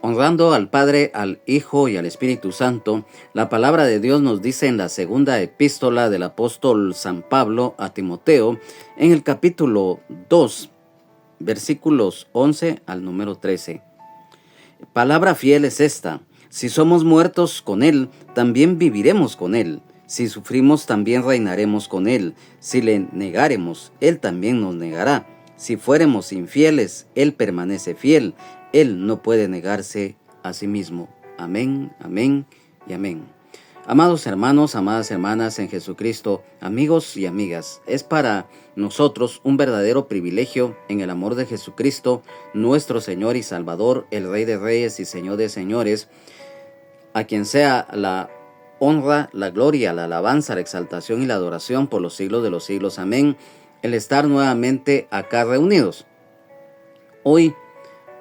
Honrando al Padre, al Hijo y al Espíritu Santo, la palabra de Dios nos dice en la segunda epístola del apóstol San Pablo a Timoteo, en el capítulo 2, versículos 11 al número 13. Palabra fiel es esta: si somos muertos con Él, también viviremos con Él. Si sufrimos, también reinaremos con Él. Si le negáremos, Él también nos negará. Si fuéramos infieles, Él permanece fiel. Él no puede negarse a sí mismo. Amén, amén y amén. Amados hermanos, amadas hermanas en Jesucristo, amigos y amigas, es para nosotros un verdadero privilegio en el amor de Jesucristo, nuestro Señor y Salvador, el Rey de Reyes y Señor de Señores, a quien sea la honra, la gloria, la alabanza, la exaltación y la adoración por los siglos de los siglos. Amén. El estar nuevamente acá reunidos. Hoy,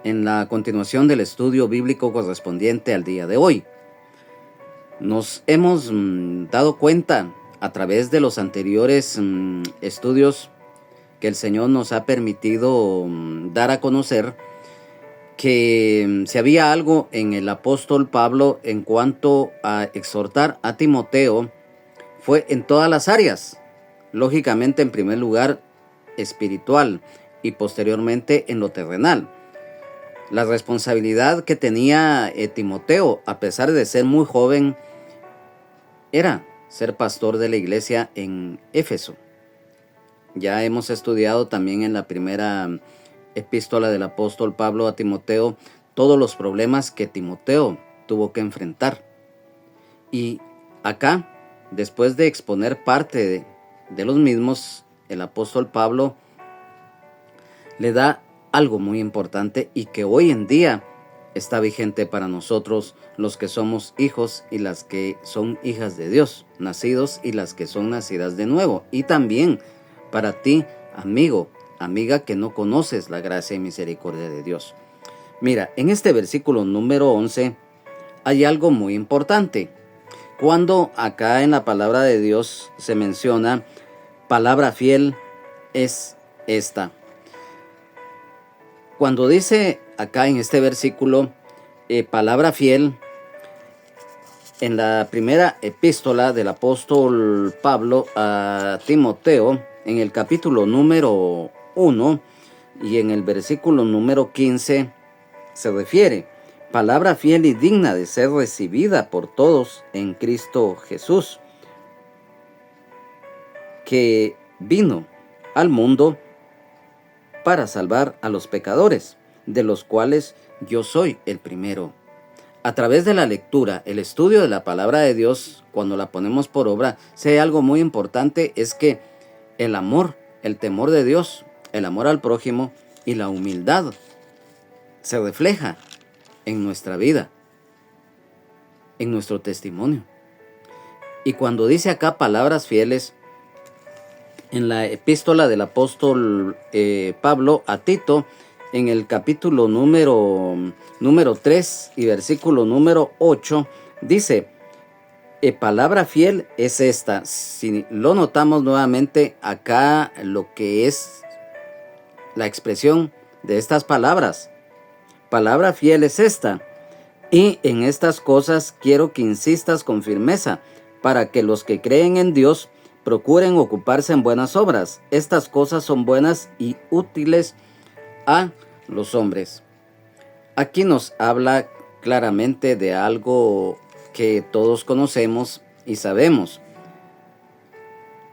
en la continuación del estudio bíblico correspondiente al día de hoy, nos hemos dado cuenta a través de los anteriores estudios que el Señor nos ha permitido dar a conocer que si había algo en el apóstol Pablo en cuanto a exhortar a Timoteo, fue en todas las áreas. Lógicamente, en primer lugar, espiritual y posteriormente en lo terrenal. La responsabilidad que tenía Timoteo, a pesar de ser muy joven, era ser pastor de la iglesia en Éfeso. Ya hemos estudiado también en la primera epístola del apóstol Pablo a Timoteo todos los problemas que Timoteo tuvo que enfrentar. Y acá, después de exponer parte de los mismos, el apóstol Pablo le da algo muy importante y que hoy en día está vigente para nosotros, los que somos hijos y las que son hijas de Dios, nacidos y las que son nacidas de nuevo. Y también para ti, amigo, amiga, que no conoces la gracia y misericordia de Dios. Mira, en este versículo número 11 hay algo muy importante. Cuando acá en la palabra de Dios se menciona palabra fiel es esta. Cuando dice acá en este versículo palabra fiel, en la primera epístola del apóstol Pablo a Timoteo, en el capítulo número 1 y en el versículo número 15, se refiere: palabra fiel y digna de ser recibida por todos en Cristo Jesús, que vino al mundo para salvar a los pecadores, de los cuales yo soy el primero. A través de la lectura, el estudio de la palabra de Dios, cuando la ponemos por obra, si hay algo muy importante, es que el amor, el temor de Dios, el amor al prójimo y la humildad se refleja en nuestra vida, en nuestro testimonio. Y cuando dice acá palabras fieles, en la epístola del apóstol Pablo a Tito, en el capítulo número 3 y versículo número 8, dice: palabra fiel es esta. Si lo notamos nuevamente acá, lo que es la expresión de estas palabras: palabra fiel es esta. Y en estas cosas quiero que insistas con firmeza, para que los que creen en Dios procuren ocuparse en buenas obras. Estas cosas son buenas y útiles a los hombres. Aquí nos habla claramente de algo que todos conocemos y sabemos.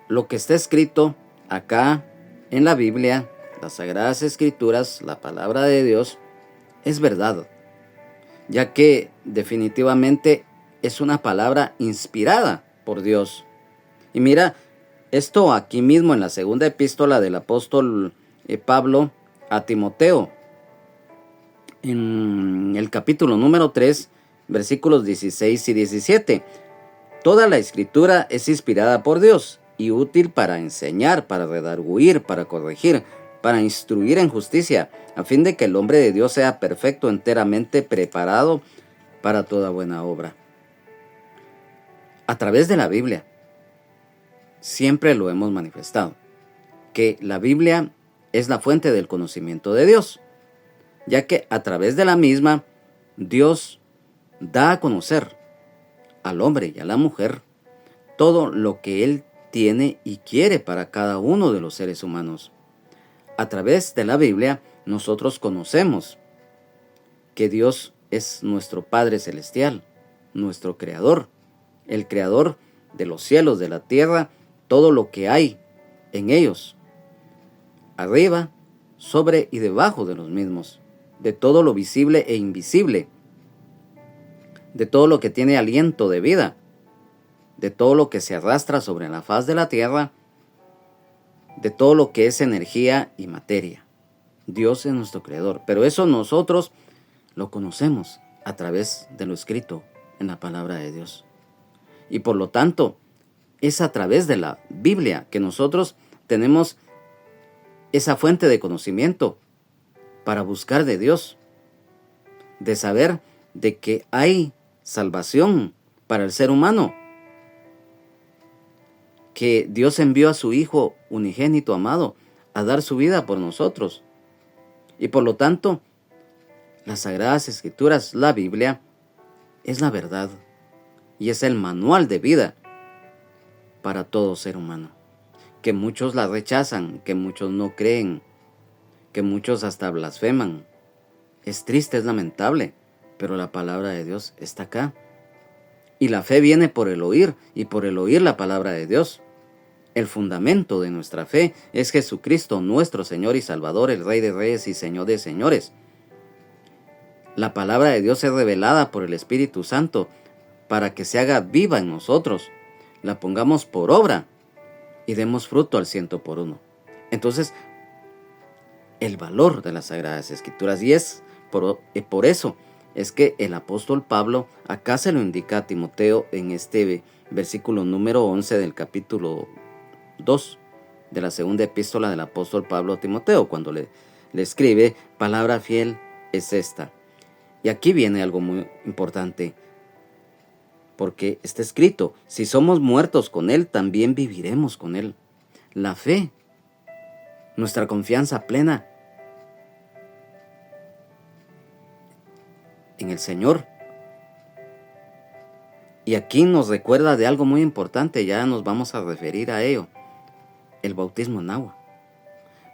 Lo que está escrito acá en la Biblia, las Sagradas Escrituras, la palabra de Dios, es verdad, ya que definitivamente es una palabra inspirada por Dios. Y mira, esto aquí mismo en la segunda epístola del apóstol Pablo a Timoteo, en el capítulo número 3, versículos 16 y 17. Toda la escritura es inspirada por Dios y útil para enseñar, para redarguir, para corregir, para instruir en justicia, a fin de que el hombre de Dios sea perfecto, enteramente preparado para toda buena obra. A través de la Biblia, siempre lo hemos manifestado, que la Biblia es la fuente del conocimiento de Dios, ya que a través de la misma Dios da a conocer al hombre y a la mujer todo lo que Él tiene y quiere para cada uno de los seres humanos. A través de la Biblia, nosotros conocemos que Dios es nuestro Padre Celestial, nuestro Creador, el Creador de los cielos, de la tierra, todo lo que hay en ellos, arriba, sobre y debajo de los mismos, de todo lo visible e invisible, de todo lo que tiene aliento de vida, de todo lo que se arrastra sobre la faz de la tierra, de todo lo que es energía y materia. Dios es nuestro Creador, pero eso nosotros lo conocemos a través de lo escrito en la palabra de Dios. Y por lo tanto, es a través de la Biblia que nosotros tenemos esa fuente de conocimiento para buscar de Dios, de saber de que hay salvación para el ser humano, que Dios envió a su Hijo unigénito amado a dar su vida por nosotros. Y por lo tanto, las Sagradas Escrituras, la Biblia, es la verdad y es el manual de vida para todo ser humano. Que muchos la rechazan, que muchos no creen, que muchos hasta blasfeman. Es triste, es lamentable, pero la palabra de Dios está acá. Y la fe viene por el oír, y por el oír la palabra de Dios. El fundamento de nuestra fe es Jesucristo, nuestro Señor y Salvador, el Rey de Reyes y Señor de Señores. La palabra de Dios es revelada por el Espíritu Santo para que se haga viva en nosotros, la pongamos por obra y demos fruto al 100%. Entonces, el valor de las Sagradas Escrituras, y es por eso es que el apóstol Pablo acá se lo indica a Timoteo en este versículo número 11 del capítulo 2 de la segunda epístola del apóstol Pablo a Timoteo, cuando le escribe: palabra fiel es esta. Y aquí viene algo muy importante, porque está escrito: si somos muertos con Él, también viviremos con Él. La fe, nuestra confianza plena en el Señor. Y aquí nos recuerda de algo muy importante, ya nos vamos a referir a ello: el bautismo en agua.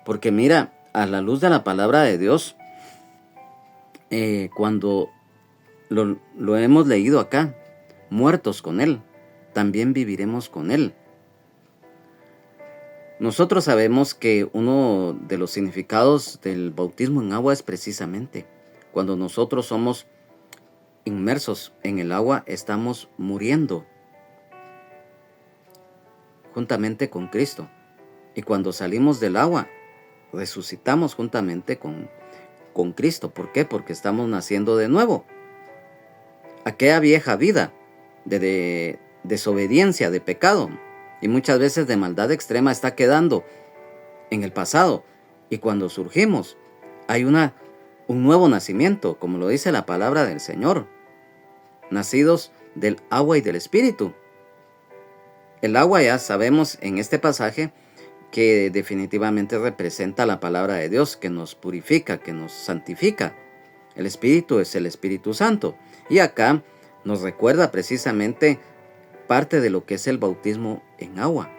Porque mira, a la luz de la palabra de Dios, cuando lo hemos leído acá, muertos con Él, también viviremos con Él. Nosotros sabemos que uno de los significados del bautismo en agua es precisamente cuando nosotros somos inmersos en el agua, estamos muriendo juntamente con Cristo. Y cuando salimos del agua, resucitamos juntamente con Cristo. ¿Por qué? Porque estamos naciendo de nuevo. Aquella vieja vida de desobediencia, de pecado y muchas veces de maldad extrema está quedando en el pasado. Y cuando surgimos, hay un nuevo nacimiento, como lo dice la palabra del Señor. Nacidos del agua y del Espíritu. El agua, ya sabemos en este pasaje, que definitivamente representa la palabra de Dios, que nos purifica, que nos santifica. El Espíritu es el Espíritu Santo. Y acá nos recuerda precisamente parte de lo que es el bautismo en agua.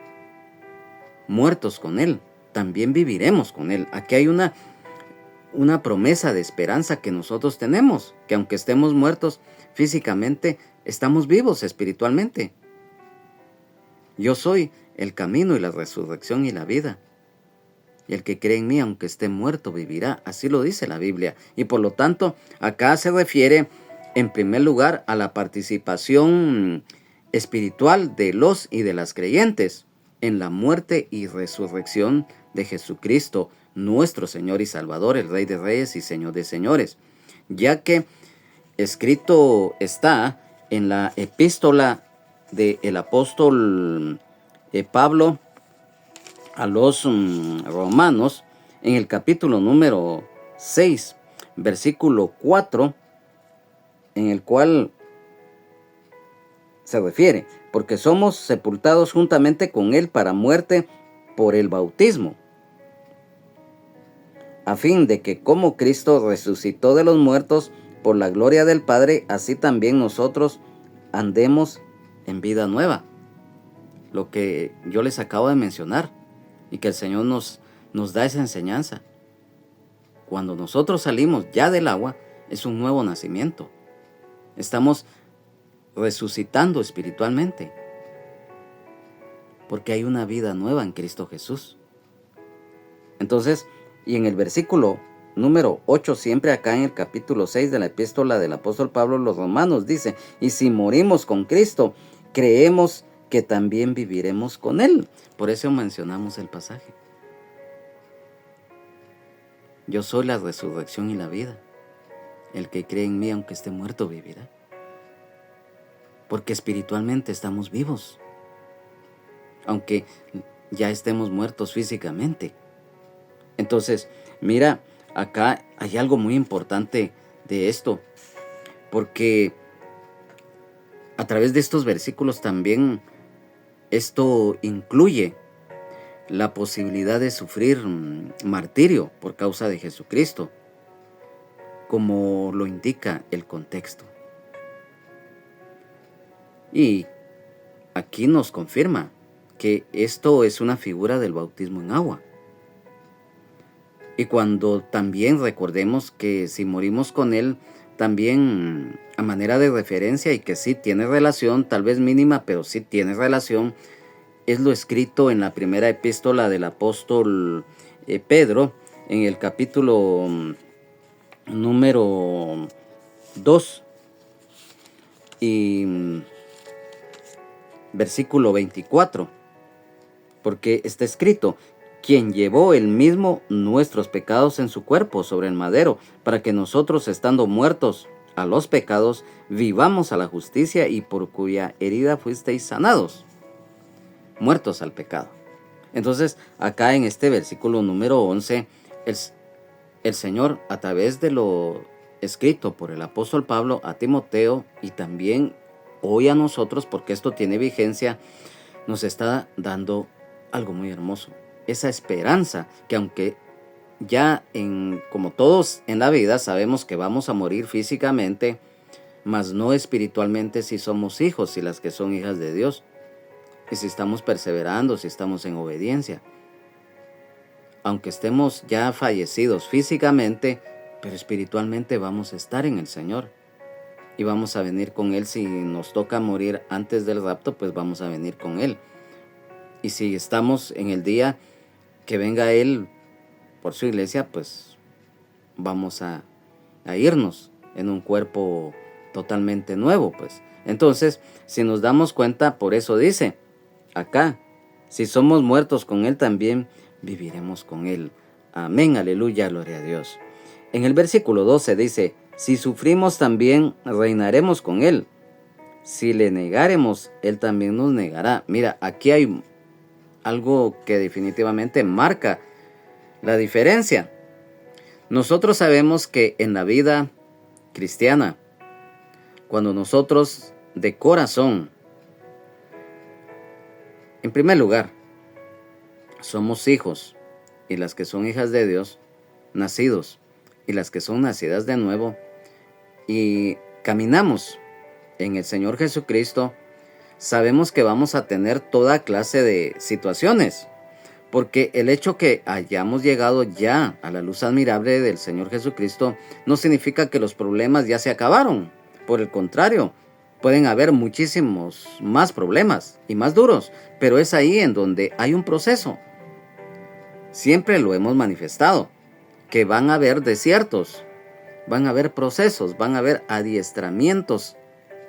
Muertos con Él, también viviremos con Él. Aquí hay una promesa de esperanza que nosotros tenemos, que aunque estemos muertos físicamente, estamos vivos espiritualmente. Yo soy el camino y la resurrección y la vida. Y el que cree en mí, aunque esté muerto, vivirá. Así lo dice la Biblia. Y por lo tanto, acá se refiere en primer lugar a la participación espiritual de los y de las creyentes en la muerte y resurrección de Jesucristo, nuestro Señor y Salvador, el Rey de Reyes y Señor de Señores. Ya que escrito está en la epístola del apóstol Pablo a los romanos, en el capítulo número 6, versículo 4, en el cual se refiere: porque somos sepultados juntamente con Él para muerte por el bautismo, a fin de que como Cristo resucitó de los muertos por la gloria del Padre, así también nosotros andemos en vida nueva. Lo que yo les acabo de mencionar y que el Señor nos da esa enseñanza. Cuando nosotros salimos ya del agua, es un nuevo nacimiento. Estamos resucitando espiritualmente, porque hay una vida nueva en Cristo Jesús. Entonces, y en el versículo número 8, siempre acá en el capítulo 6 de la epístola del apóstol Pablo a los Romanos, dice: y si morimos con Cristo, creemos que también viviremos con Él. Por eso mencionamos el pasaje. Yo soy la resurrección y la vida. El que cree en mí, aunque esté muerto, vivirá. Porque espiritualmente estamos vivos, aunque ya estemos muertos físicamente. Entonces, mira, acá hay algo muy importante de esto, porque a través de estos versículos también esto incluye la posibilidad de sufrir martirio por causa de Jesucristo, como lo indica el contexto. Y aquí nos confirma que esto es una figura del bautismo en agua. Y cuando también recordemos que si morimos con Él, también a manera de referencia, y que sí tiene relación, tal vez mínima, pero sí tiene relación, es lo escrito en la primera epístola del apóstol Pedro, en el capítulo número 2 y versículo 24, porque está escrito: quien llevó él mismo nuestros pecados en su cuerpo sobre el madero, para que nosotros, estando muertos a los pecados, vivamos a la justicia, y por cuya herida fuisteis sanados. Muertos al pecado. Entonces, acá en este versículo número 11, el Señor, a través de lo escrito por el apóstol Pablo a Timoteo, y también hoy a nosotros, porque esto tiene vigencia, nos está dando algo muy hermoso. Esa esperanza que, aunque ya como todos en la vida sabemos que vamos a morir físicamente, mas no espiritualmente, si somos hijos y las que son hijas de Dios, y si estamos perseverando, si estamos en obediencia. Aunque estemos ya fallecidos físicamente, pero espiritualmente vamos a estar en el Señor. Y vamos a venir con Él. Si nos toca morir antes del rapto, pues vamos a venir con Él. Y si estamos en el día que venga Él por su iglesia, pues vamos a irnos en un cuerpo totalmente nuevo, pues. Entonces, si nos damos cuenta, por eso dice acá: si somos muertos con Él, también viviremos con Él. Amén, aleluya, gloria a Dios. En el versículo 12 dice: si sufrimos, también reinaremos con Él. Si le negaremos, Él también nos negará. Mira, aquí hay algo que definitivamente marca la diferencia. Nosotros sabemos que en la vida cristiana, cuando nosotros de corazón, en primer lugar, somos hijos, y las que son hijas de Dios, nacidos, y las que son nacidas de nuevo, y caminamos en el Señor Jesucristo, sabemos que vamos a tener toda clase de situaciones, porque el hecho que hayamos llegado ya a la luz admirable del Señor Jesucristo no significa que los problemas ya se acabaron. Por el contrario, pueden haber muchísimos más problemas y más duros, pero es ahí en donde hay un proceso. Siempre lo hemos manifestado, que van a haber desiertos, van a haber procesos, van a haber adiestramientos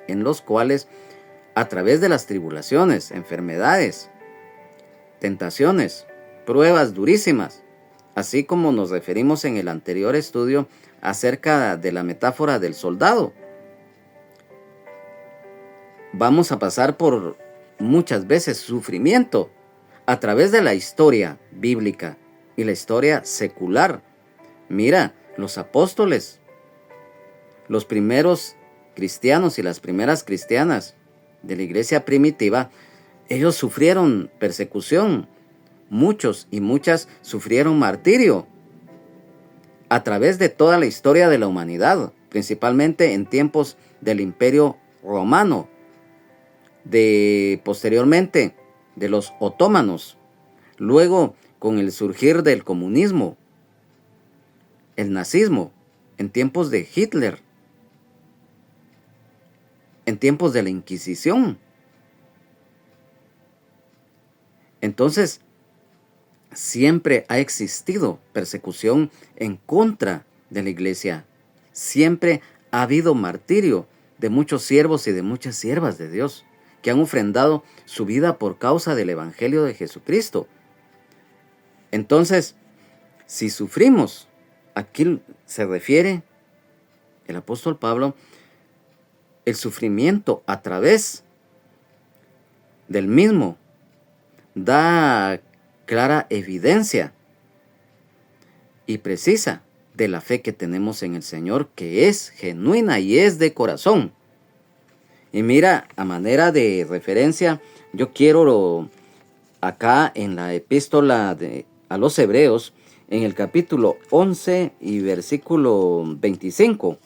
en los cuales, a través de las tribulaciones, enfermedades, tentaciones, pruebas durísimas, así como nos referimos en el anterior estudio acerca de la metáfora del soldado, vamos a pasar por muchas veces sufrimiento a través de la historia bíblica y la historia secular. Mira, los apóstoles, los primeros cristianos y las primeras cristianas de la iglesia primitiva, ellos sufrieron persecución. Muchos y muchas sufrieron martirio a través de toda la historia de la humanidad, principalmente en tiempos del Imperio Romano, posteriormente de los otomanos, luego con el surgir del comunismo, el nazismo, en tiempos de Hitler, en tiempos de la Inquisición. Entonces, siempre ha existido persecución en contra de la iglesia. Siempre ha habido martirio de muchos siervos y de muchas siervas de Dios que han ofrendado su vida por causa del Evangelio de Jesucristo. Entonces, si sufrimos, aquí se refiere el apóstol Pablo, el sufrimiento a través del mismo da clara evidencia y precisa de la fe que tenemos en el Señor, que es genuina y es de corazón. Y mira, a manera de referencia, yo quiero acá en la epístola a los Hebreos, en el capítulo 11 y versículo 25,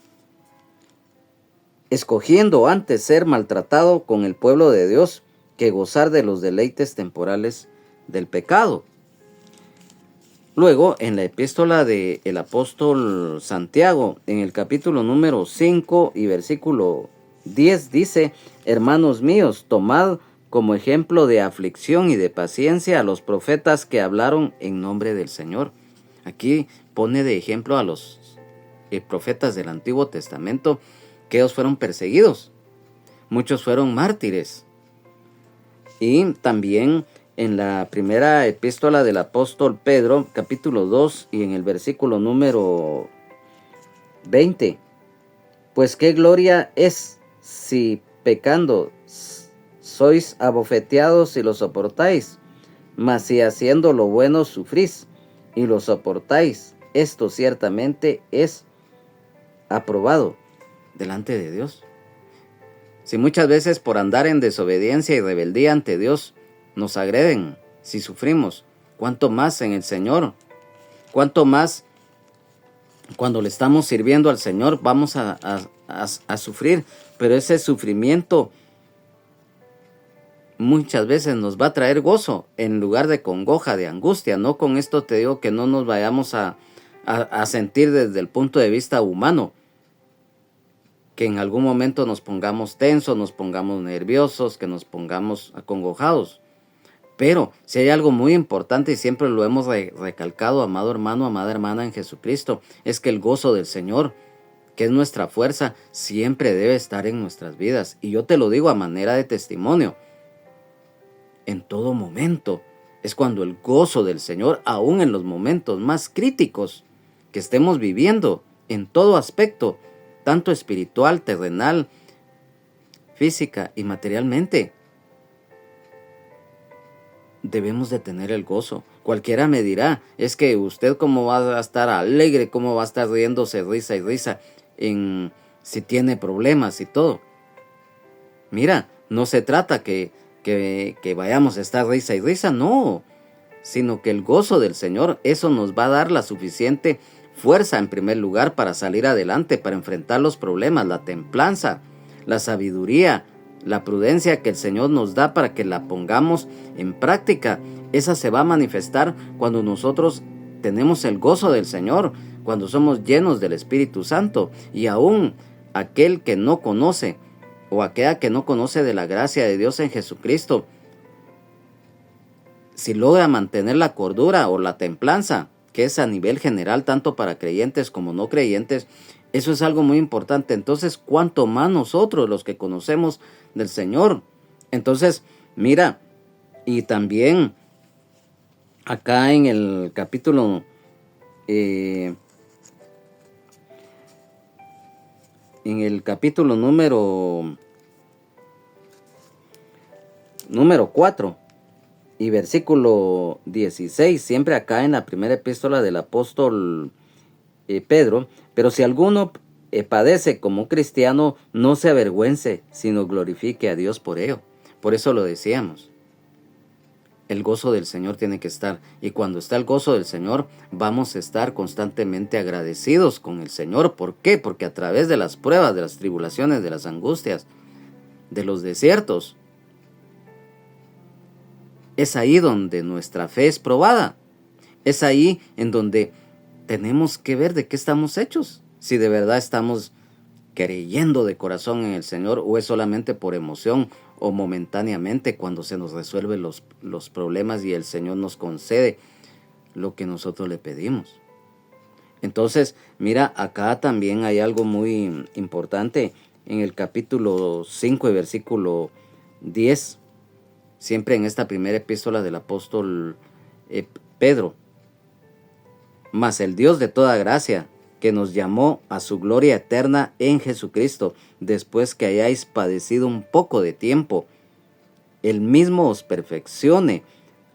escogiendo antes ser maltratado con el pueblo de Dios que gozar de los deleites temporales del pecado. Luego, en la epístola del apóstol Santiago, en el capítulo número 5 y versículo 10, dice: hermanos míos, tomad como ejemplo de aflicción y de paciencia a los profetas que hablaron en nombre del Señor. Aquí pone de ejemplo a los profetas del Antiguo Testamento, que ellos fueron perseguidos. Muchos fueron mártires. Y también en la primera epístola del apóstol Pedro, capítulo 2, y en el versículo número 20. Pues qué gloria es si pecando sois abofeteados y lo soportáis, mas si haciendo lo bueno sufrís y lo soportáis, esto ciertamente es aprobado delante de Dios. Si muchas veces por andar en desobediencia y rebeldía ante Dios nos agreden, si sufrimos, ¿cuánto más en el Señor? ¿Cuánto más cuando le estamos sirviendo al Señor vamos a sufrir? Pero ese sufrimiento muchas veces nos va a traer gozo en lugar de congoja, de angustia. No con esto te digo que no nos vayamos a sentir desde el punto de vista humano, que en algún momento nos pongamos tensos, nos pongamos nerviosos, que nos pongamos acongojados. Pero si hay algo muy importante, y siempre lo hemos recalcado, amado hermano, amada hermana en Jesucristo, es que el gozo del Señor, que es nuestra fuerza, siempre debe estar en nuestras vidas. Y yo te lo digo a manera de testimonio. En todo momento es cuando el gozo del Señor, aún en los momentos más críticos que estemos viviendo, en todo aspecto, tanto espiritual, terrenal, física y materialmente, debemos de tener el gozo. Cualquiera me dirá, es que usted cómo va a estar alegre, cómo va a estar riéndose risa y risa si tiene problemas y todo. Mira, no se trata que vayamos a estar risa y risa, no, sino que el gozo del Señor, eso nos va a dar la suficiente fuerza en primer lugar para salir adelante, para enfrentar los problemas, la templanza, la sabiduría, la prudencia que el Señor nos da para que la pongamos en práctica. Esa se va a manifestar cuando nosotros tenemos el gozo del Señor, cuando somos llenos del Espíritu Santo. Y aún aquel que no conoce o aquella que no conoce de la gracia de Dios en Jesucristo, si logra mantener la cordura o la templanza, que es a nivel general tanto para creyentes como no creyentes, eso es algo muy importante. Entonces, ¿cuánto más nosotros los que conocemos del Señor? Entonces, mira, y también acá en el capítulo en el capítulo número 4 y versículo 16, siempre acá en la primera epístola del apóstol Pedro: pero si alguno padece como cristiano, no se avergüence, sino glorifique a Dios por ello. Por eso lo decíamos. el gozo del Señor tiene que estar. Y cuando está el gozo del Señor, vamos a estar constantemente agradecidos con el Señor. ¿Por qué? Porque a través de las pruebas, de las tribulaciones, de las angustias, de los desiertos, es ahí donde nuestra fe es probada. Es ahí en donde tenemos que ver de qué estamos hechos. Si de verdad estamos creyendo de corazón en el Señor o es solamente por emoción o momentáneamente cuando se nos resuelven los problemas y el Señor nos concede lo que nosotros le pedimos. Entonces, mira, acá también hay algo muy importante en el capítulo 5 y versículo 10, siempre en esta primera epístola del apóstol Pedro. Mas el Dios de toda gracia, que nos llamó a su gloria eterna en Jesucristo, después que hayáis padecido un poco de tiempo, Él mismo os perfeccione,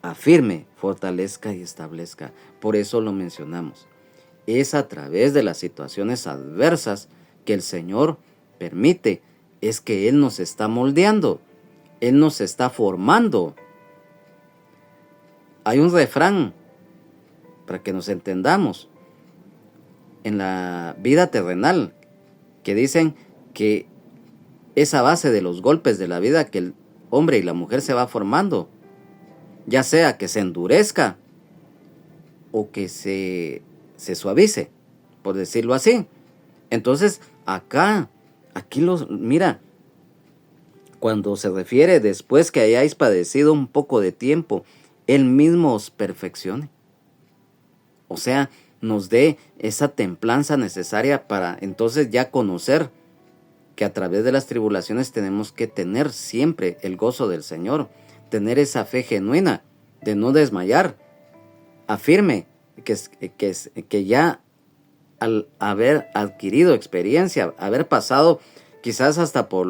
afirme, fortalezca y establezca. Por eso lo mencionamos. Es a través de las situaciones adversas que el Señor permite, es que Él nos está moldeando, Él nos está formando. Hay un refrán, para que nos entendamos, en la vida terrenal, que dicen que es a base de los golpes de la vida que el hombre y la mujer se va formando, ya sea que se endurezca o que se suavice, por decirlo así. Entonces, mira, cuando se refiere después que hayáis padecido un poco de tiempo, Él mismo os perfeccione. O sea, nos dé esa templanza necesaria para entonces ya conocer que a través de las tribulaciones tenemos que tener siempre el gozo del Señor, tener esa fe genuina de no desmayar, afirme que ya al haber adquirido experiencia, haber pasado quizás hasta por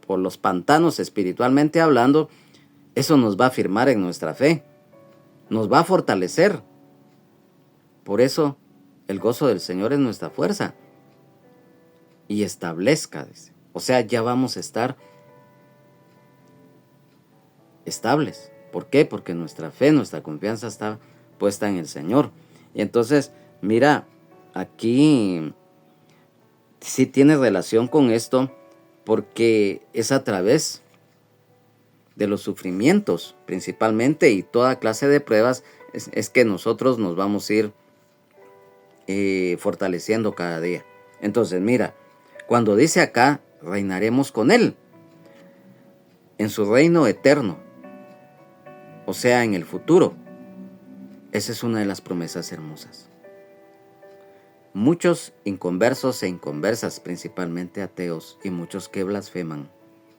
los pantanos espiritualmente hablando, eso nos va a afirmar en nuestra fe, nos va a fortalecer. Por eso el gozo del Señor es nuestra fuerza. Y establezca, dice. O sea, ya vamos a estar estables. ¿Por qué? Porque nuestra fe, nuestra confianza está puesta en el Señor. Y entonces, mira, aquí sí tiene relación con esto, porque es a través de los sufrimientos, principalmente, y toda clase de pruebas, es que nosotros nos vamos a ir fortaleciendo cada día. Entonces, mira, cuando dice acá, reinaremos con Él en su reino eterno, o sea, en el futuro. Esa es una de las promesas hermosas. Muchos inconversos e inconversas, principalmente ateos, y muchos que blasfeman,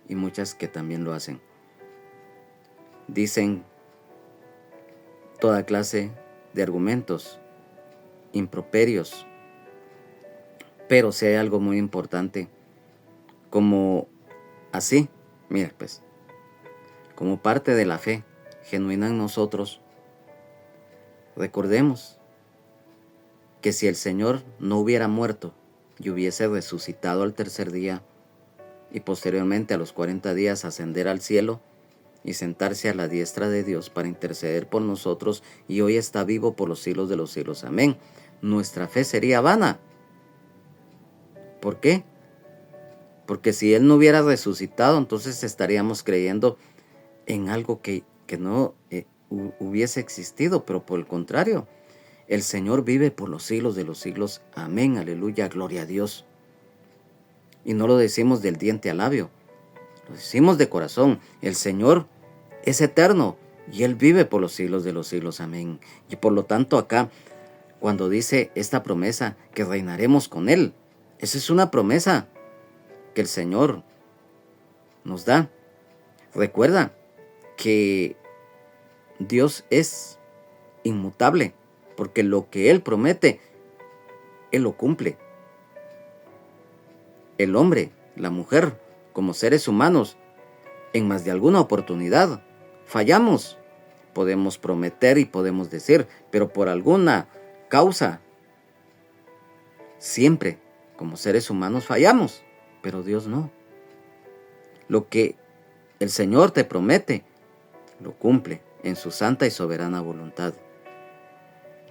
y muchas que también lo hacen, dicen toda clase de argumentos, improperios. Pero si hay algo muy importante, como así, mira pues, como parte de la fe genuina en nosotros, recordemos que si el Señor no hubiera muerto y hubiese resucitado al tercer día y posteriormente a los 40 días ascender al cielo y sentarse a la diestra de Dios para interceder por nosotros, y hoy está vivo por los siglos de los siglos. Amén. Nuestra fe sería vana. ¿Por qué? Porque si Él no hubiera resucitado, entonces estaríamos creyendo en algo que no hubiese existido, pero por el contrario, el Señor vive por los siglos de los siglos. Amén, aleluya, gloria a Dios. Y no lo decimos del diente al labio, lo decimos de corazón. El Señor es eterno y Él vive por los siglos de los siglos. Amén. Y por lo tanto acá, cuando dice esta promesa que reinaremos con Él, esa es una promesa que el Señor nos da. Recuerda que Dios es inmutable, porque lo que Él promete, Él lo cumple. El hombre, la mujer, como seres humanos, en más de alguna oportunidad, fallamos. Podemos prometer y podemos decir, pero por alguna causa, siempre, como seres humanos, fallamos, pero Dios no. Lo que el Señor te promete, lo cumple. en su santa y soberana voluntad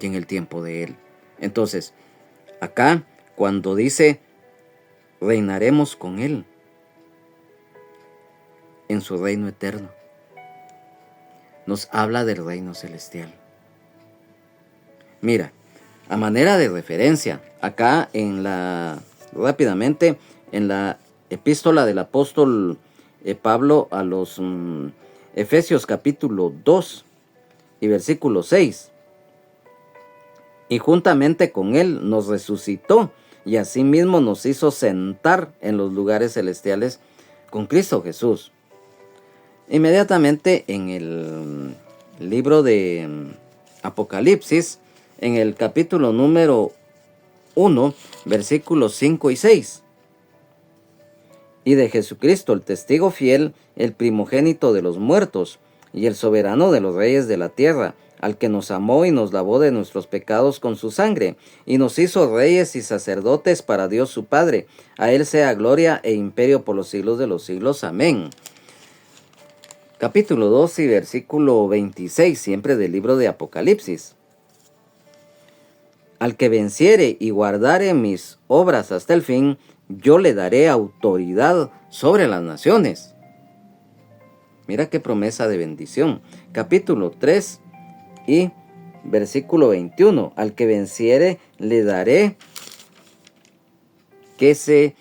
y en el tiempo de Él. Entonces, acá cuando dice reinaremos con Él en su reino eterno, nos habla del reino celestial. Mira, a manera de referencia, acá rápidamente, en la epístola del apóstol Pablo a los Efesios capítulo 2 y versículo 6, y juntamente con Él nos resucitó y asimismo nos hizo sentar en los lugares celestiales con Cristo Jesús. Inmediatamente en el libro de Apocalipsis, en el capítulo número 1, versículos 5 y 6. Y de Jesucristo, el testigo fiel, el primogénito de los muertos, y el soberano de los reyes de la tierra, al que nos amó y nos lavó de nuestros pecados con su sangre, y nos hizo reyes y sacerdotes para Dios su Padre. A Él sea gloria e imperio por los siglos de los siglos. Amén. Capítulo 2 y versículo 26, siempre del libro de Apocalipsis. Al que venciere y guardare mis obras hasta el fin, yo le daré autoridad sobre las naciones. Mira qué promesa de bendición. Capítulo 3 y versículo 21. Al que venciere le daré que se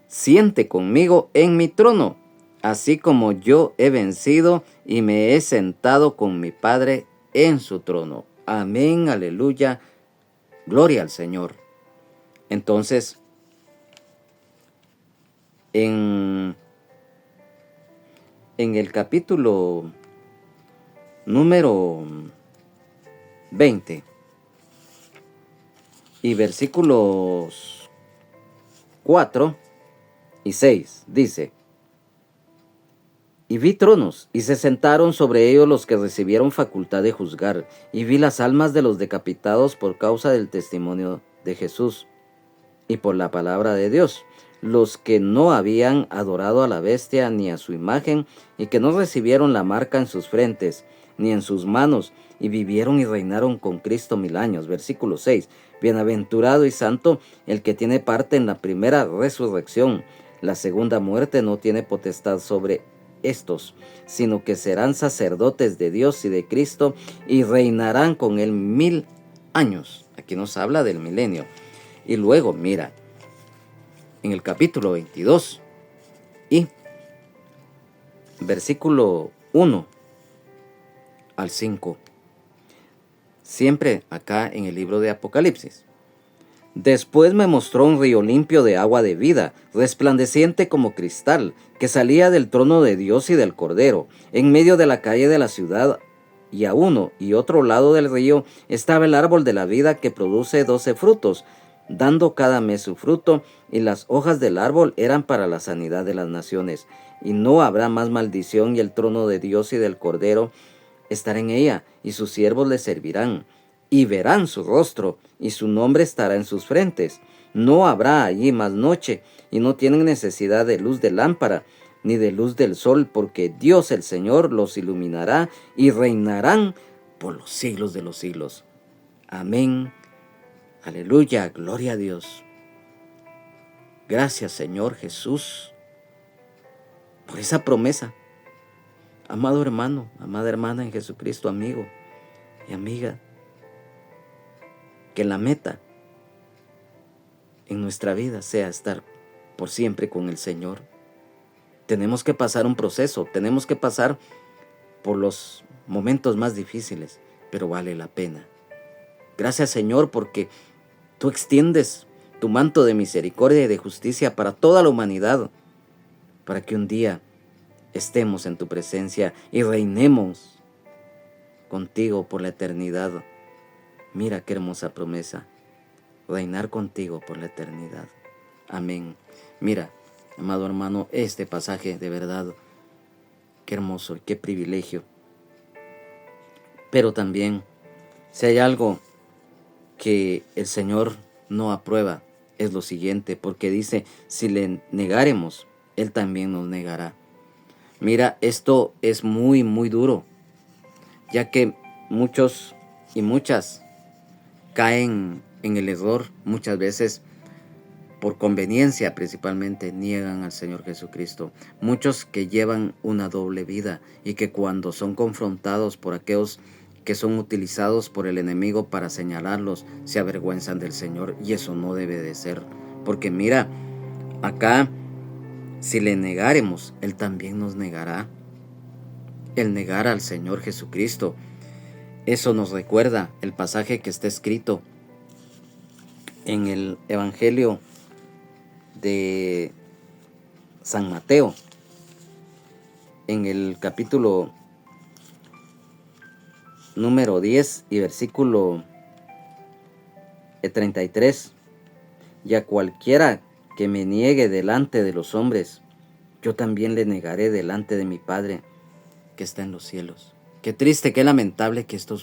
siente conmigo en mi trono, así como yo he vencido y me he sentado con mi Padre en su trono. Amén, aleluya, gloria al Señor. Entonces, en el capítulo número 20 y versículos 4 y 6 dice: y vi tronos, y se sentaron sobre ellos los que recibieron facultad de juzgar, y vi las almas de los decapitados por causa del testimonio de Jesús y por la palabra de Dios, los que no habían adorado a la bestia ni a su imagen, y que no recibieron la marca en sus frentes ni en sus manos, y vivieron y reinaron con Cristo 1000 años. Versículo 6. Bienaventurado y santo el que tiene parte en la primera resurrección. La segunda muerte no tiene potestad sobre estos, sino que serán sacerdotes de Dios y de Cristo, y reinarán con Él 1000 años. Aquí nos habla del milenio. Y luego, mira, en el capítulo 22 y versículo 1 al 5, siempre acá en el libro de Apocalipsis. Después me mostró un río limpio de agua de vida, resplandeciente como cristal, que salía del trono de Dios y del Cordero, en medio de la calle de la ciudad, y a uno y otro lado del río estaba el árbol de la vida que produce 12 frutos, dando cada mes su fruto, y las hojas del árbol eran para la sanidad de las naciones. Y no habrá más maldición, y el trono de Dios y del Cordero estará en ella, y sus siervos le servirán, y verán su rostro, y su nombre estará en sus frentes. No habrá allí más noche, y no tienen necesidad de luz de lámpara, ni de luz del sol, porque Dios el Señor los iluminará, y reinarán por los siglos de los siglos. Amén. Aleluya, gloria a Dios. Gracias, Señor Jesús, por esa promesa. Amado hermano, amada hermana en Jesucristo, amigo y amiga, que la meta en nuestra vida sea estar por siempre con el Señor. Tenemos que pasar un proceso, tenemos que pasar por los momentos más difíciles, pero vale la pena. Gracias, Señor, porque tú extiendes tu manto de misericordia y de justicia para toda la humanidad, para que un día estemos en tu presencia y reinemos contigo por la eternidad. Mira qué hermosa promesa, reinar contigo por la eternidad. Amén. Mira, amado hermano, este pasaje de verdad, qué hermoso y qué privilegio. Pero también, si hay algo que el Señor no aprueba, es lo siguiente, porque dice, si le negáremos, Él también nos negará. Mira, esto es muy, muy duro, ya que muchos y muchas caen en el error muchas veces por conveniencia, principalmente niegan al Señor Jesucristo. Muchos que llevan una doble vida y que cuando son confrontados por aquellos que son utilizados por el enemigo para señalarlos, se avergüenzan del Señor, y eso no debe de ser. Porque mira, acá si le negáremos, Él también nos negará. El negar al Señor Jesucristo, eso nos recuerda el pasaje que está escrito en el Evangelio de San Mateo, en el capítulo número 10 y versículo 33. Y a cualquiera que me niegue delante de los hombres, yo también le negaré delante de mi Padre que está en los cielos. Qué triste, qué lamentable que esto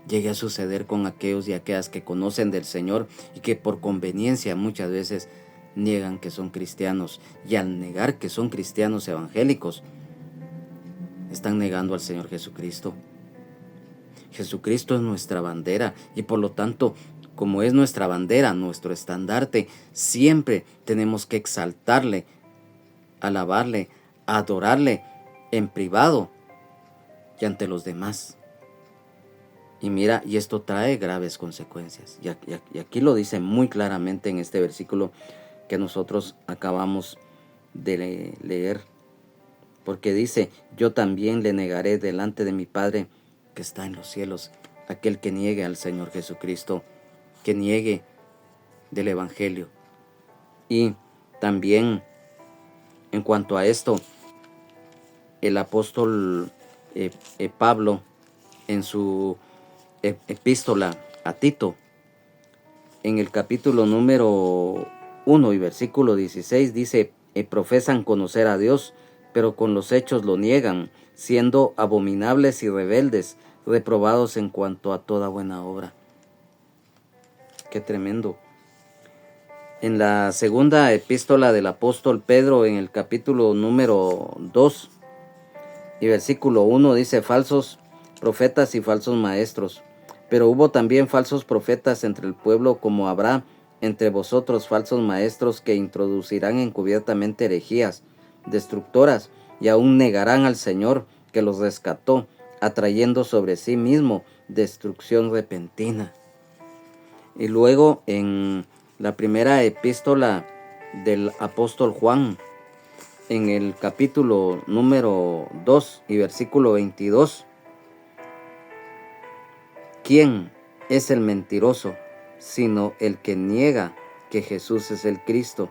llegue a suceder con aquellos y aquellas que conocen del Señor y que por conveniencia muchas veces niegan que son cristianos, y al negar que son cristianos evangélicos, están negando al Señor Jesucristo. Jesucristo es nuestra bandera, y por lo tanto, como es nuestra bandera, nuestro estandarte, siempre tenemos que exaltarle, alabarle, adorarle en privado y ante los demás. Y mira, y esto trae graves consecuencias. Y aquí lo dice muy claramente en este versículo que nosotros acabamos de leer. Porque dice, yo también le negaré delante de mi Padre que está en los cielos, aquel que niegue al Señor Jesucristo, que niegue del Evangelio. Y también en cuanto a esto, el apóstol Pablo, en su epístola a Tito, en el capítulo número 1 y versículo 16, dice, profesan conocer a Dios, pero con los hechos lo niegan, siendo abominables y rebeldes, reprobados en cuanto a toda buena obra. Qué tremendo. En la segunda epístola del apóstol Pedro, en el capítulo número 2 y versículo 1, dice, falsos profetas y falsos maestros. Pero hubo también falsos profetas entre el pueblo, como habrá entre vosotros falsos maestros que introducirán encubiertamente herejías destructoras, y aún negarán al Señor que los rescató, atrayendo sobre sí mismo destrucción repentina. Y luego en la primera epístola del apóstol Juan, en el capítulo número 2 y versículo 22, ¿quién es el mentiroso sino el que niega que Jesús es el Cristo?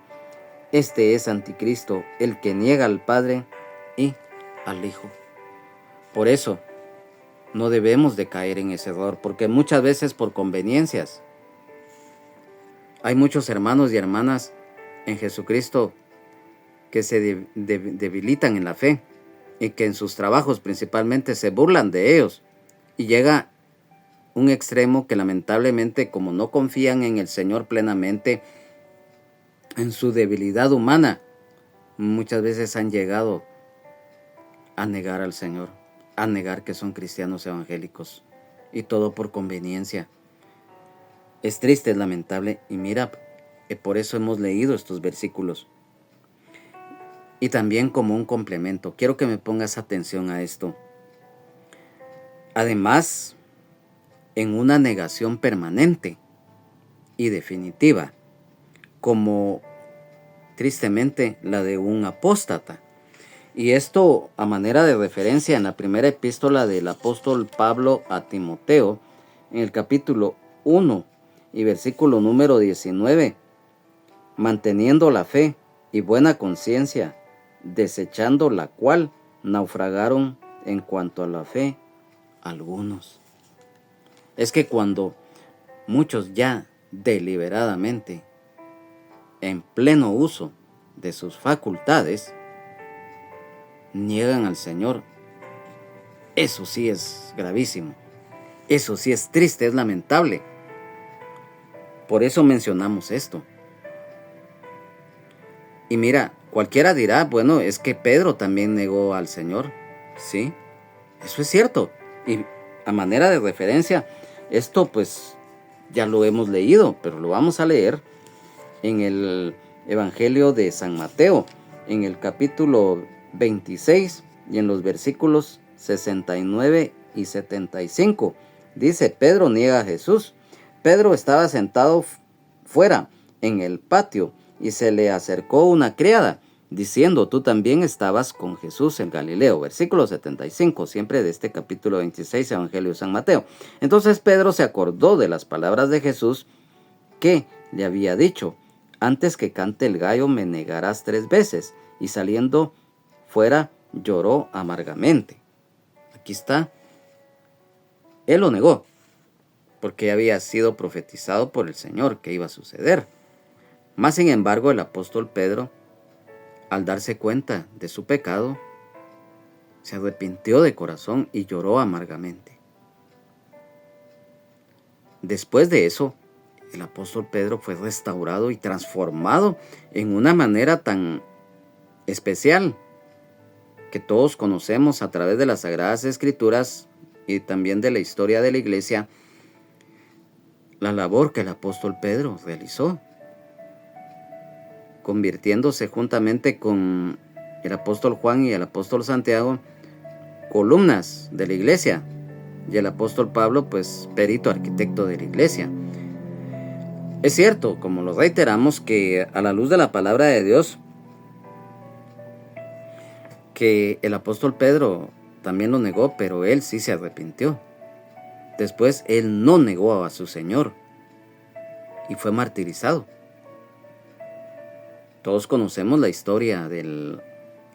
Este es anticristo, el que niega al Padre y al Hijo. Por eso no debemos de caer en ese error, porque muchas veces por conveniencias hay muchos hermanos y hermanas en Jesucristo que se debilitan en la fe y que en sus trabajos principalmente se burlan de ellos, y llega un extremo que lamentablemente, como no confían en el Señor plenamente, en su debilidad humana, muchas veces han llegado a negar al Señor, a negar que son cristianos evangélicos, y todo por conveniencia. Es triste, es lamentable, y mira, por eso hemos leído estos versículos. Y también como un complemento, quiero que me pongas atención a esto. Además, en una negación permanente y definitiva, como tristemente la de un apóstata. Y esto a manera de referencia en la primera epístola del apóstol Pablo a Timoteo, en el capítulo 1 y versículo número 19, manteniendo la fe y buena conciencia, desechando la cual naufragaron en cuanto a la fe algunos. Es que cuando muchos ya deliberadamente, en pleno uso de sus facultades, niegan al Señor, eso sí es gravísimo, eso sí es triste, es lamentable. Por eso mencionamos esto. Y mira, cualquiera dirá, es que Pedro también negó al Señor. Sí, eso es cierto. A manera de referencia, esto pues ya lo hemos leído, pero lo vamos a leer en el Evangelio de San Mateo, en el capítulo 26 y en los versículos 69 y 75. Dice: Pedro niega a Jesús. Pedro estaba sentado fuera en el patio y se le acercó una criada, diciendo: tú también estabas con Jesús en Galileo. Versículo 75, siempre de este capítulo 26, Evangelio de San Mateo. Entonces Pedro se acordó de las palabras de Jesús que le había dicho: antes que cante el gallo me negarás 3 veces. Y saliendo fuera lloró amargamente. Aquí está. Él lo negó, porque había sido profetizado por el Señor que iba a suceder. Mas sin embargo, el apóstol Pedro, al darse cuenta de su pecado, se arrepintió de corazón y lloró amargamente. Después de eso, el apóstol Pedro fue restaurado y transformado en una manera tan especial que todos conocemos a través de las Sagradas Escrituras y también de la historia de la iglesia, la labor que el apóstol Pedro realizó, convirtiéndose juntamente con el apóstol Juan y el apóstol Santiago columnas de la iglesia, y el apóstol Pablo pues perito arquitecto de la iglesia. Es cierto, como lo reiteramos, que a la luz de la palabra de Dios, que el apóstol Pedro también lo negó, pero él sí se arrepintió. Después él no negó a su Señor y fue martirizado. Todos conocemos la historia del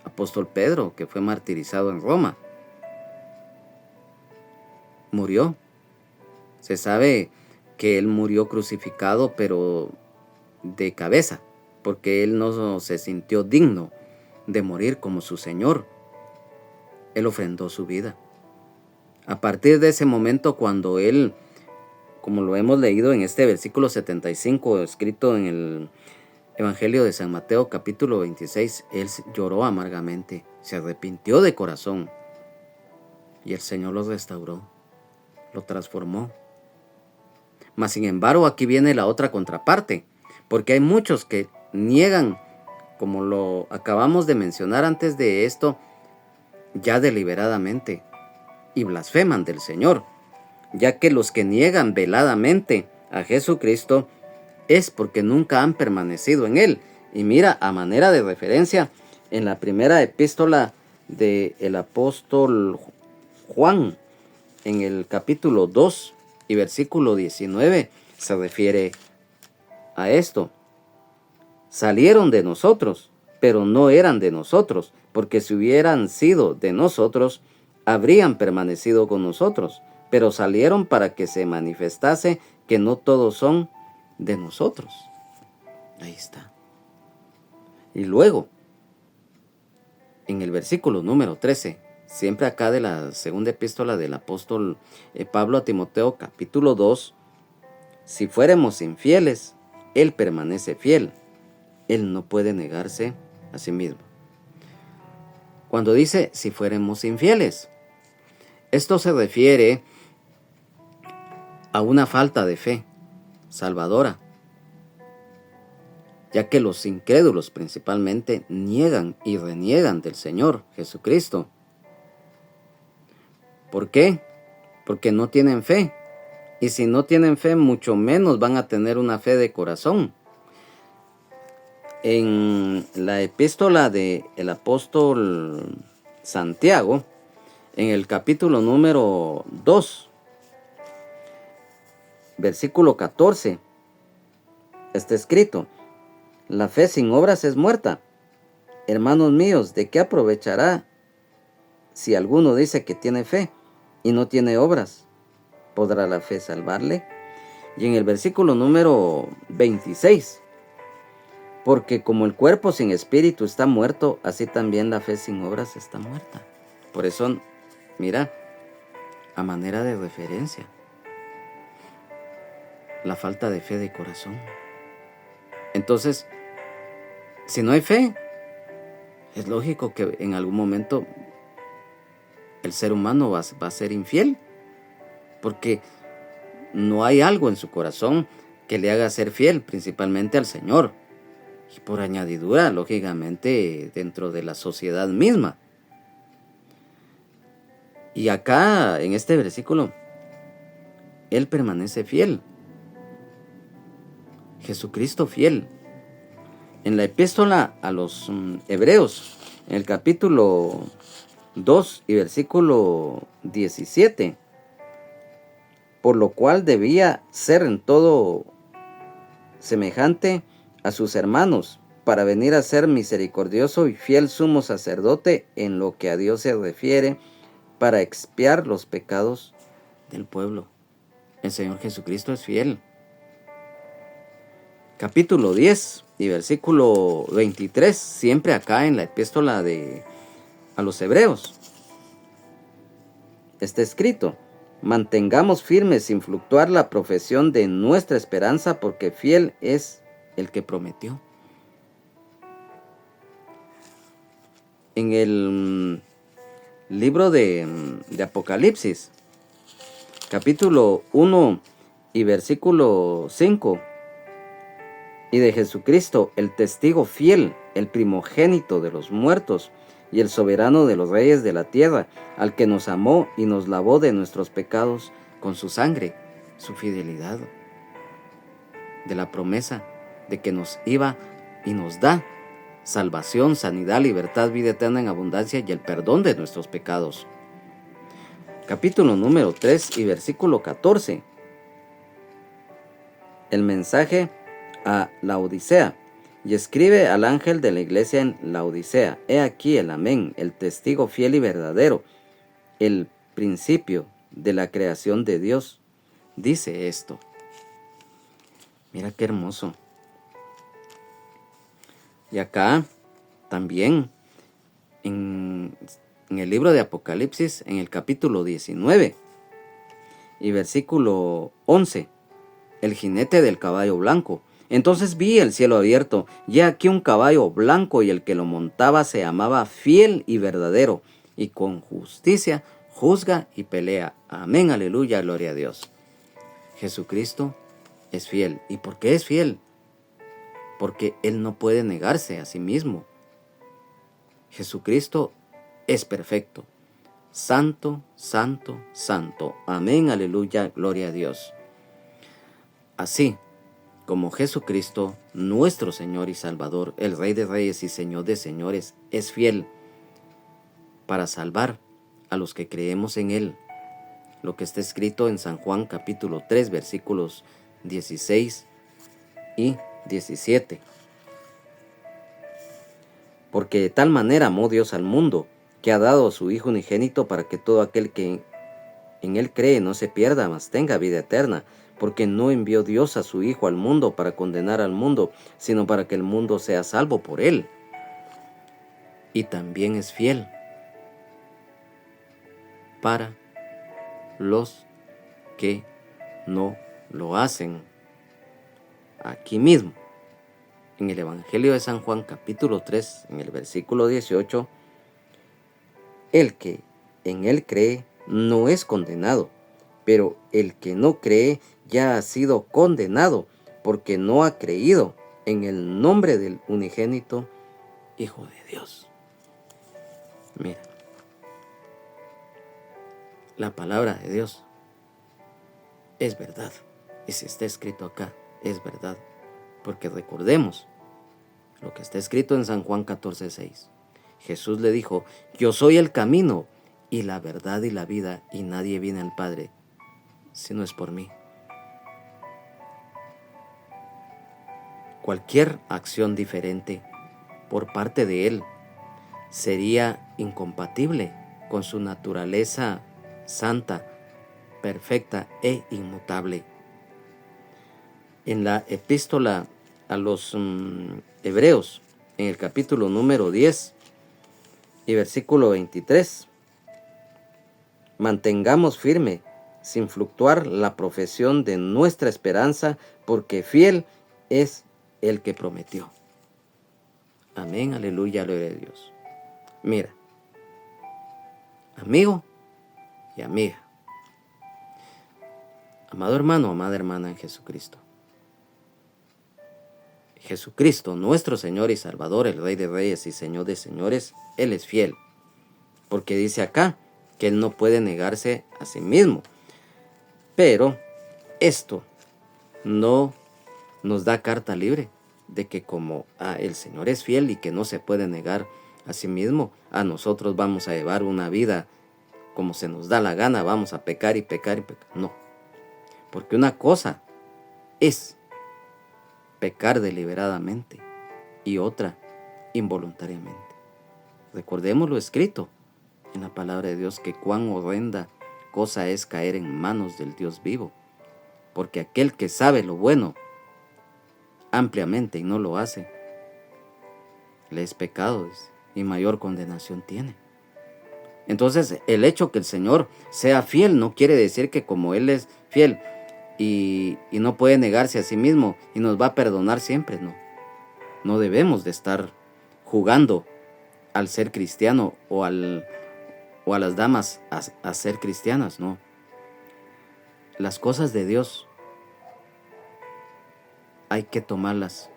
apóstol Pedro, que fue martirizado en Roma. Murió. Se sabe que él murió crucificado, pero de cabeza, porque él no se sintió digno de morir como su Señor. Él ofrendó su vida. A partir de ese momento, cuando él, como lo hemos leído en este versículo 75, escrito en el Evangelio de San Mateo, capítulo 26, él lloró amargamente, se arrepintió de corazón, y el Señor lo restauró, lo transformó. Mas sin embargo, aquí viene la otra contraparte, porque hay muchos que niegan, como lo acabamos de mencionar antes de esto, ya deliberadamente, y blasfeman del Señor, ya que los que niegan veladamente a Jesucristo es porque nunca han permanecido en Él. Y mira, a manera de referencia, en la primera epístola del apóstol Juan, en el capítulo 2 y versículo 19, se refiere a esto. Salieron de nosotros, pero no eran de nosotros, porque si hubieran sido de nosotros, habrían permanecido con nosotros, pero salieron para que se manifestase que no todos son de nosotros. Ahí está. Y luego, en el versículo número 13, siempre acá de la segunda epístola del apóstol Pablo a Timoteo, capítulo 2, si fuéramos infieles, Él permanece fiel. Él no puede negarse a sí mismo. Cuando dice si fuéramos infieles, esto se refiere a una falta de fe salvadora, ya que los incrédulos principalmente niegan y reniegan del Señor Jesucristo. ¿Por qué? Porque no tienen fe. Y si no tienen fe, mucho menos van a tener una fe de corazón. En la epístola del apóstol Santiago, en el capítulo número 2, versículo 14, está escrito: la fe sin obras es muerta. Hermanos míos, ¿de qué aprovechará si alguno dice que tiene fe y no tiene obras? ¿Podrá la fe salvarle? Y en el versículo número 26, porque como el cuerpo sin espíritu está muerto, así también la fe sin obras está muerta. Por eso, mira, a manera de referencia, la falta de fe de corazón. Entonces, si no hay fe, es lógico que en algún momento el ser humano va a ser infiel. porque no hay algo en su corazón que le haga ser fiel, principalmente al Señor. Y por añadidura, lógicamente, dentro de la sociedad misma. Y acá, en este versículo, Él permanece fiel. Jesucristo fiel. En la epístola a los Hebreos, en el capítulo 2 y versículo 17, por lo cual debía ser en todo semejante a sus hermanos, para venir a ser misericordioso y fiel sumo sacerdote en lo que a Dios se refiere, para expiar los pecados del pueblo. El Señor Jesucristo es fiel. Capítulo 10 y versículo 23, siempre acá en la epístola a los Hebreos, está escrito: mantengamos firmes sin fluctuar la profesión de nuestra esperanza, porque fiel es el que prometió. En el libro de Apocalipsis, capítulo 1 y versículo 5, y de Jesucristo, el testigo fiel, el primogénito de los muertos y el soberano de los reyes de la tierra, al que nos amó y nos lavó de nuestros pecados con su sangre, su fidelidad, de la promesa de que nos iba y nos da salvación, sanidad, libertad, vida eterna en abundancia y el perdón de nuestros pecados. Capítulo número 3 y versículo 14. El mensaje a la Odisea. Y escribe al ángel de la iglesia en la Odisea: he aquí el amén, el testigo fiel y verdadero, el principio de la creación de Dios. Dice esto. Mira qué hermoso. Y acá también en el libro de Apocalipsis, en el capítulo 19 y versículo 11, el jinete del caballo blanco. Entonces vi el cielo abierto, y aquí un caballo blanco, y el que lo montaba se llamaba Fiel y Verdadero, y con justicia juzga y pelea. Amén, aleluya, gloria a Dios. Jesucristo es fiel. ¿Y por qué es fiel? Porque Él no puede negarse a sí mismo. Jesucristo es perfecto. Santo, santo, santo. Amén, aleluya, gloria a Dios. Así como Jesucristo, nuestro Señor y Salvador, el Rey de Reyes y Señor de Señores, es fiel para salvar a los que creemos en Él. Lo que está escrito en San Juan capítulo 3, versículos 16 y 17. Porque de tal manera amó Dios al mundo, que ha dado a su Hijo unigénito, para que todo aquel que en Él cree no se pierda, mas tenga vida eterna. Porque no envió Dios a su Hijo al mundo para condenar al mundo, sino para que el mundo sea salvo por Él. Y también es fiel para los que no lo hacen. Aquí mismo, en el Evangelio de San Juan, capítulo 3, en el versículo 18, el que en Él cree no es condenado, pero el que no cree ya ha sido condenado, porque no ha creído en el nombre del unigénito Hijo de Dios. Mira, la palabra de Dios es verdad. Y si está escrito acá, es verdad. Porque recordemos lo que está escrito en San Juan 14:6. Jesús le dijo: yo soy el camino y la verdad y la vida, y nadie viene al Padre si no es por mí. Cualquier acción diferente por parte de Él sería incompatible con su naturaleza santa, perfecta e inmutable. En la epístola a los Hebreos, en el capítulo número 10 y versículo 23, mantengamos firme sin fluctuar la profesión de nuestra esperanza, porque fiel es el que prometió. Amén, aleluya, gloria a Dios. Mira, amigo y amiga, Amado hermano, amada hermana en Jesucristo. Jesucristo, nuestro Señor y Salvador, el Rey de Reyes y Señor de Señores, Él es fiel. Porque dice acá que Él no puede negarse a sí mismo. Pero esto no nos da carta libre de que como el Señor es fiel y que no se puede negar a sí mismo, a nosotros vamos a llevar una vida como se nos da la gana, vamos a pecar y pecar y pecar. No, porque una cosa es pecar deliberadamente y otra involuntariamente. Recordemos lo escrito en la palabra de Dios, que cuán horrenda cosa es caer en manos del Dios vivo, porque aquel que sabe lo bueno ampliamente y no lo hace, le es pecado, dice, y mayor condenación tiene. Entonces, el hecho que el Señor sea fiel no quiere decir que como Él es fiel y no puede negarse a sí mismo y nos va a perdonar siempre, no. No debemos de estar jugando al ser cristiano o a las damas a ser cristianas, no. Las cosas de Dios hay que tomarlas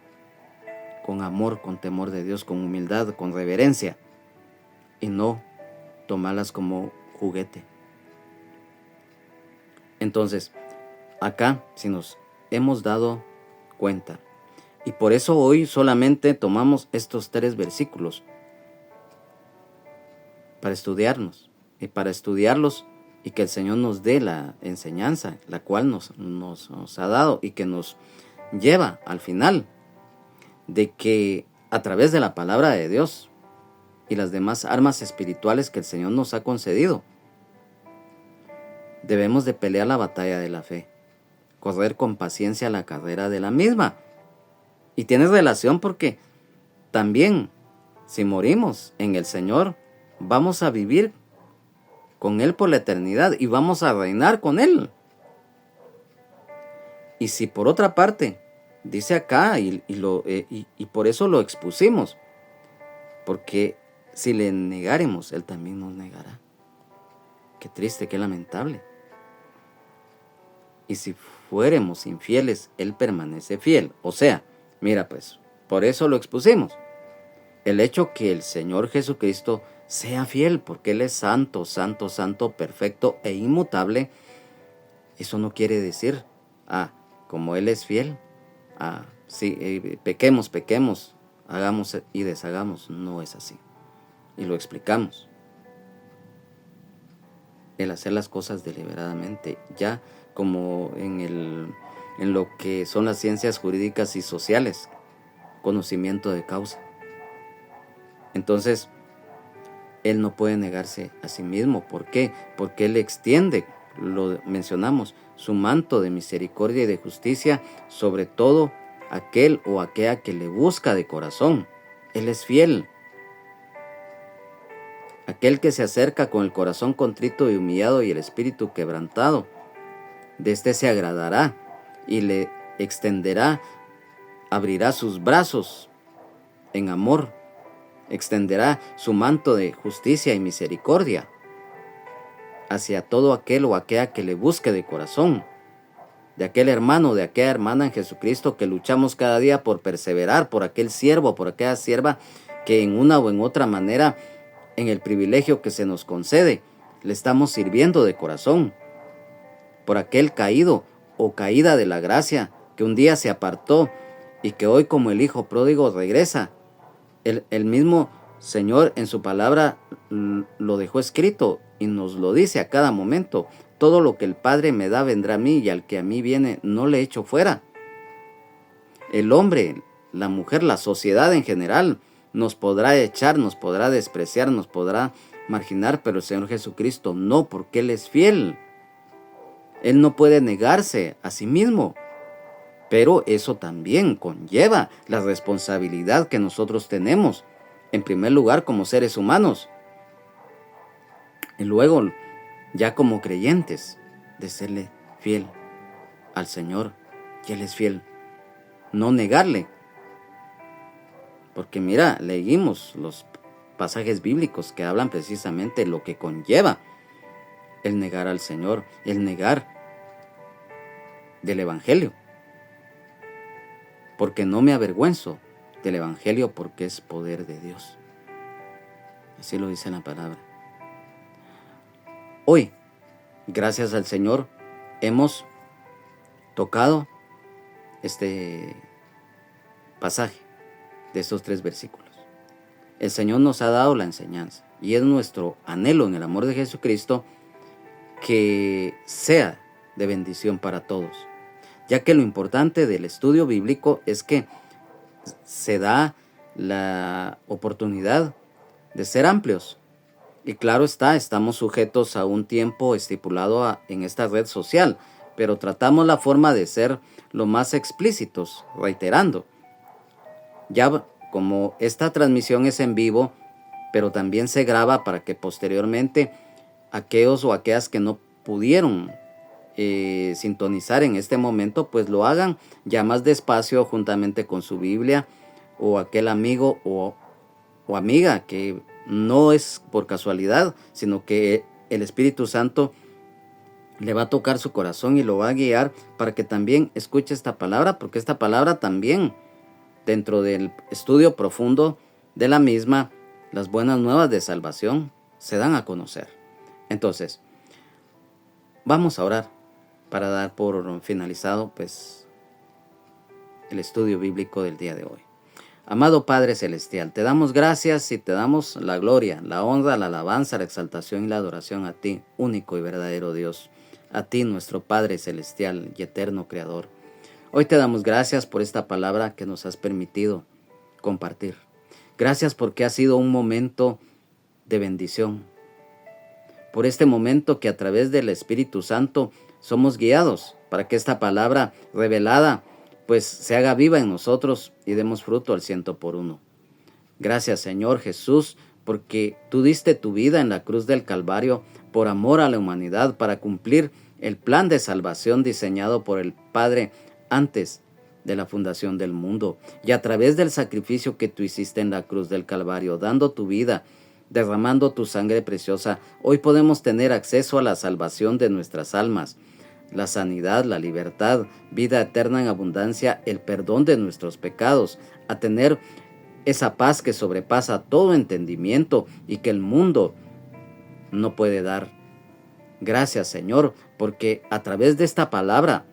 con amor, con temor de Dios, con humildad, con reverencia, y no tomarlas como juguete. Entonces, acá si nos hemos dado cuenta, y por eso hoy solamente tomamos estos 3 versículos para estudiarnos, y para estudiarlos y que el Señor nos dé la enseñanza, la cual nos ha dado y que nos lleva al final de que a través de la palabra de Dios y las demás armas espirituales que el Señor nos ha concedido, debemos de pelear la batalla de la fe, correr con paciencia la carrera de la misma. Y tiene relación porque también si morimos en el Señor, vamos a vivir con Él por la eternidad y vamos a reinar con Él. Y si por otra parte, dice acá, y por eso lo expusimos, porque si le negaremos, Él también nos negará. Qué triste, qué lamentable. Y si fuéramos infieles, Él permanece fiel. O sea, mira pues, por eso lo expusimos. El hecho que el Señor Jesucristo sea fiel, porque Él es santo, santo, santo, perfecto e inmutable, eso no quiere decir, como Él es fiel, sí, pequemos, hagamos y deshagamos. No es así. Y lo explicamos. El hacer las cosas deliberadamente, ya como en lo que son las ciencias jurídicas y sociales, conocimiento de causa. Entonces, Él no puede negarse a sí mismo. ¿Por qué? Porque Él extiende, lo mencionamos, su manto de misericordia y de justicia sobre todo aquel o aquella que le busca de corazón. Él es fiel. Aquel que se acerca con el corazón contrito y humillado y el espíritu quebrantado, de éste se agradará y le extenderá, abrirá sus brazos en amor, extenderá su manto de justicia y misericordia hacia todo aquel o aquella que le busque de corazón, de aquel hermano, de aquella hermana en Jesucristo que luchamos cada día por perseverar, por aquel siervo, por aquella sierva que en una o en otra manera, en el privilegio que se nos concede, le estamos sirviendo de corazón, por aquel caído o caída de la gracia que un día se apartó y que hoy como el hijo pródigo regresa. El mismo Señor en su palabra lo dejó escrito y nos lo dice a cada momento. Todo lo que el Padre me da vendrá a mí, y al que a mí viene no le echo fuera. El hombre, la mujer, la sociedad en general nos podrá echar, nos podrá despreciar, nos podrá marginar, pero el Señor Jesucristo no, porque Él es fiel. Él no puede negarse a sí mismo. Pero eso también conlleva la responsabilidad que nosotros tenemos, en primer lugar como seres humanos, y luego ya como creyentes, de serle fiel al Señor, que Él es fiel, no negarle. Porque mira, leímos los pasajes bíblicos que hablan precisamente de lo que conlleva el negar al Señor, el negar del Evangelio, porque no me avergüenzo del Evangelio, porque es poder de Dios. Así lo dice la palabra. Hoy, gracias al Señor, hemos tocado este pasaje de estos 3 versículos. El Señor nos ha dado la enseñanza y es nuestro anhelo en el amor de Jesucristo que sea de bendición para todos, ya que lo importante del estudio bíblico es que se da la oportunidad de ser amplios. Y claro está, estamos sujetos a un tiempo estipulado en esta red social, pero tratamos la forma de ser lo más explícitos, reiterando. Ya como esta transmisión es en vivo, pero también se graba para que posteriormente aquellos o aquellas que no pudieron sintonizar en este momento, pues lo hagan ya más despacio juntamente con su Biblia, o aquel amigo o amiga que no es por casualidad, sino que el Espíritu Santo le va a tocar su corazón y lo va a guiar para que también escuche esta palabra, porque esta palabra también, dentro del estudio profundo de la misma, las buenas nuevas de salvación se dan a conocer. Entonces, vamos a orar para dar por finalizado pues el estudio bíblico del día de hoy. Amado Padre Celestial, te damos gracias y te damos la gloria, la honra, la alabanza, la exaltación y la adoración a ti, único y verdadero Dios, a ti, nuestro Padre Celestial y eterno Creador. Hoy te damos gracias por esta palabra que nos has permitido compartir. Gracias porque ha sido un momento de bendición. Por este momento que a través del Espíritu Santo somos guiados para que esta palabra revelada pues se haga viva en nosotros y demos fruto al 100%. Gracias, Señor Jesús, porque tú diste tu vida en la cruz del Calvario por amor a la humanidad, para cumplir el plan de salvación diseñado por el Padre antes de la fundación del mundo. Y a través del sacrificio que tú hiciste en la cruz del Calvario, dando tu vida, derramando tu sangre preciosa, hoy podemos tener acceso a la salvación de nuestras almas, la sanidad, la libertad, vida eterna en abundancia, el perdón de nuestros pecados, a tener esa paz que sobrepasa todo entendimiento y que el mundo no puede dar. Gracias, Señor, porque a través de esta palabra,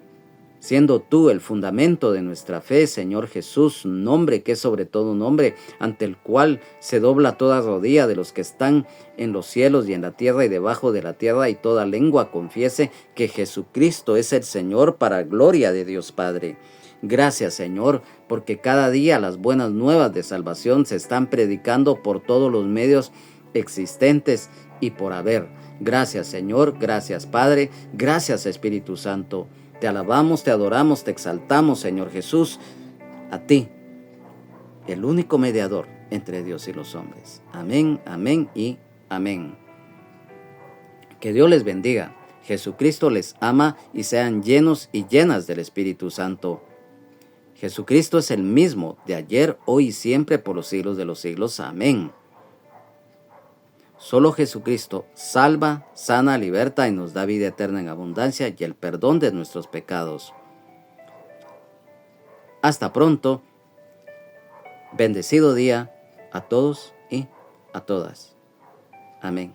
siendo tú el fundamento de nuestra fe, Señor Jesús, nombre que es sobre todo nombre, ante el cual se dobla toda rodilla de los que están en los cielos y en la tierra y debajo de la tierra, y toda lengua confiese que Jesucristo es el Señor, para gloria de Dios Padre. Gracias, Señor, porque cada día las buenas nuevas de salvación se están predicando por todos los medios existentes y por haber. Gracias, Señor, gracias, Padre, gracias, Espíritu Santo. Te alabamos, te adoramos, te exaltamos, Señor Jesús, a ti, el único mediador entre Dios y los hombres. Amén, amén y amén. Que Dios les bendiga. Jesucristo les ama y sean llenos y llenas del Espíritu Santo. Jesucristo es el mismo de ayer, hoy y siempre, por los siglos de los siglos. Amén. Solo Jesucristo salva, sana, liberta y nos da vida eterna en abundancia y el perdón de nuestros pecados. Hasta pronto. Bendecido día a todos y a todas. Amén.